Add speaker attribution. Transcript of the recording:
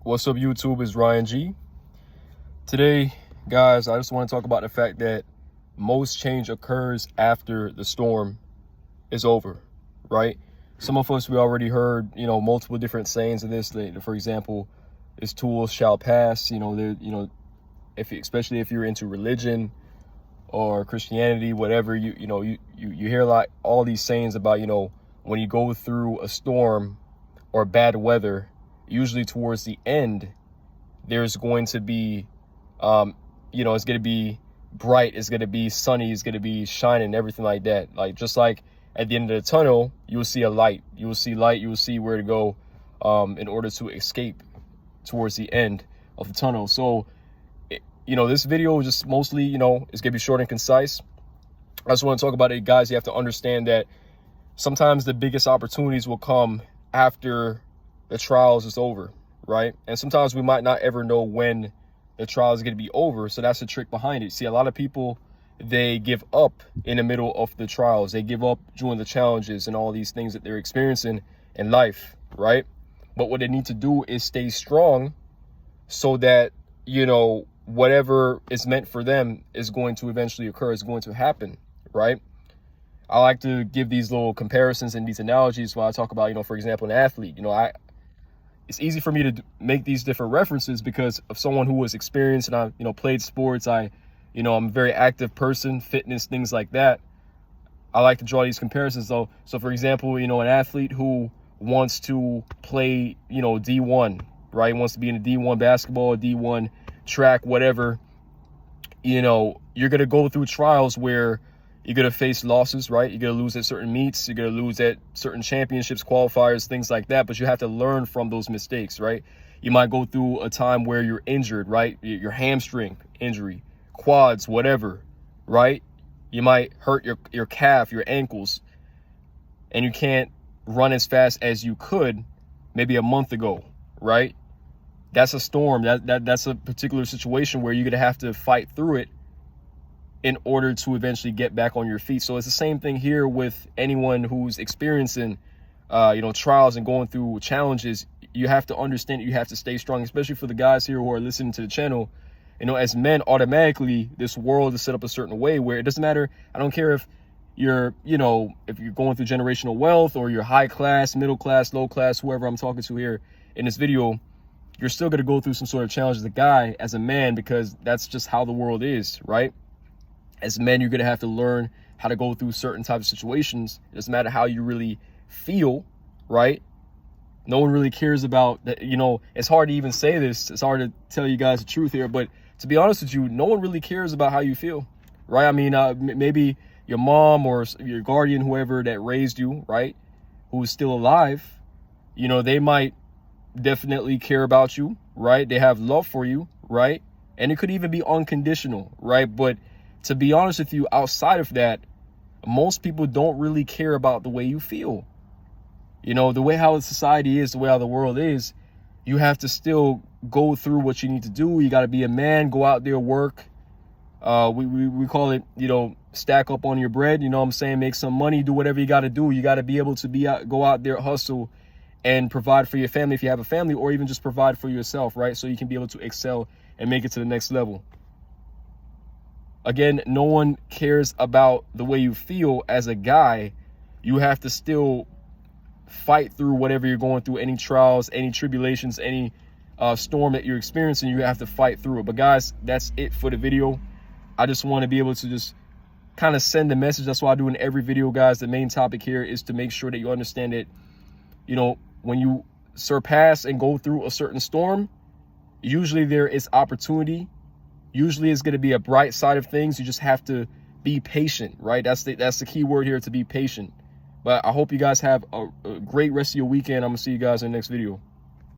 Speaker 1: What's up, YouTube? It's Ryan G. Today, guys, I just want to talk about the fact that most change occurs after the storm is over, right? Some of us, we already heard, multiple different sayings of this. For example, this too shall pass. Especially if you're into religion or Christianity, whatever, you hear all these sayings about, when you go through a storm or bad weather, usually towards the end, there's going to be, it's going to be bright, it's going to be sunny, it's going to be shining, everything like that. Like, just like at the end of the tunnel, you will see a light, you will see light, you will see where to go in order to escape towards the end of the tunnel. So, this video is just mostly, it's going to be short and concise. I just want to talk about it, guys. You have to understand that sometimes the biggest opportunities will come after the trials is over, right? And sometimes we might not ever know when the trial is going to be over. So that's the trick behind it. See, a lot of people, they give up in the middle of the trials. They give up during the challenges and all these things that they're experiencing in life, right? But what they need to do is stay strong so that, whatever is meant for them is going to eventually occur, is going to happen, right? I like to give these little comparisons and these analogies when I talk about, for example, an athlete. It's easy for me to make these different references because of someone who was experienced and I, played sports. I'm a very active person, fitness, things like that. I like to draw these comparisons though. So for example, an athlete who wants to play, D1, right? Wants to be in a D1 basketball, D1 track, whatever. You're going to go through trials where you're going to face losses, right? You're going to lose at certain meets. You're going to lose at certain championships, qualifiers, things like that. But you have to learn from those mistakes, right? You might go through a time where you're injured, right? Your hamstring injury, quads, whatever, right? You might hurt your calf, your ankles, and you can't run as fast as you could maybe a month ago, right? That's a storm. That's a particular situation where you're going to have to fight through it in order to eventually get back on your feet. So it's the same thing here with anyone who's experiencing, trials and going through challenges. You have to understand, you have to stay strong, especially for the guys here who are listening to the channel. As men, automatically, this world is set up a certain way where it doesn't matter. I don't care if you're, if you're going through generational wealth or you're high class, middle class, low class, whoever I'm talking to here in this video, you're still going to go through some sort of challenge as a guy, as a man, because that's just how the world is, right? As men, you're going to have to learn how to go through certain types of situations. It doesn't matter how you really feel, right? No one really cares about that. It's hard to even say this. It's hard to tell you guys the truth here. But to be honest with you, no one really cares about how you feel, right? I mean, maybe your mom or your guardian, whoever that raised you, right, who is still alive, they might definitely care about you, right? They have love for you, right? And it could even be unconditional, right? But to be honest with you, outside of that, most people don't really care about the way you feel. The way how society is, the way how the world is, you have to still go through what you need to do. You got to be a man, go out there, work. We call it, stack up on your bread, make some money, do whatever you got to do. You got to be able to go out there, hustle, and provide for your family if you have a family, or even just provide for yourself, right? So you can be able to excel and make it to the next level. Again, no one cares about the way you feel as a guy. You have to still fight through whatever you're going through, any trials, any tribulations, any storm that you're experiencing. You have to fight through it. But guys, that's it for the video. I just want to be able to just kind of send the message. That's why I do in every video, guys. The main topic here is to make sure that you understand that, when you surpass and go through a certain storm, usually there is opportunity. Usually it's going to be a bright side of things. You just have to be patient, right? That's the key word here, to be patient. But I hope you guys have a great rest of your weekend. I'm going to see you guys in the next video.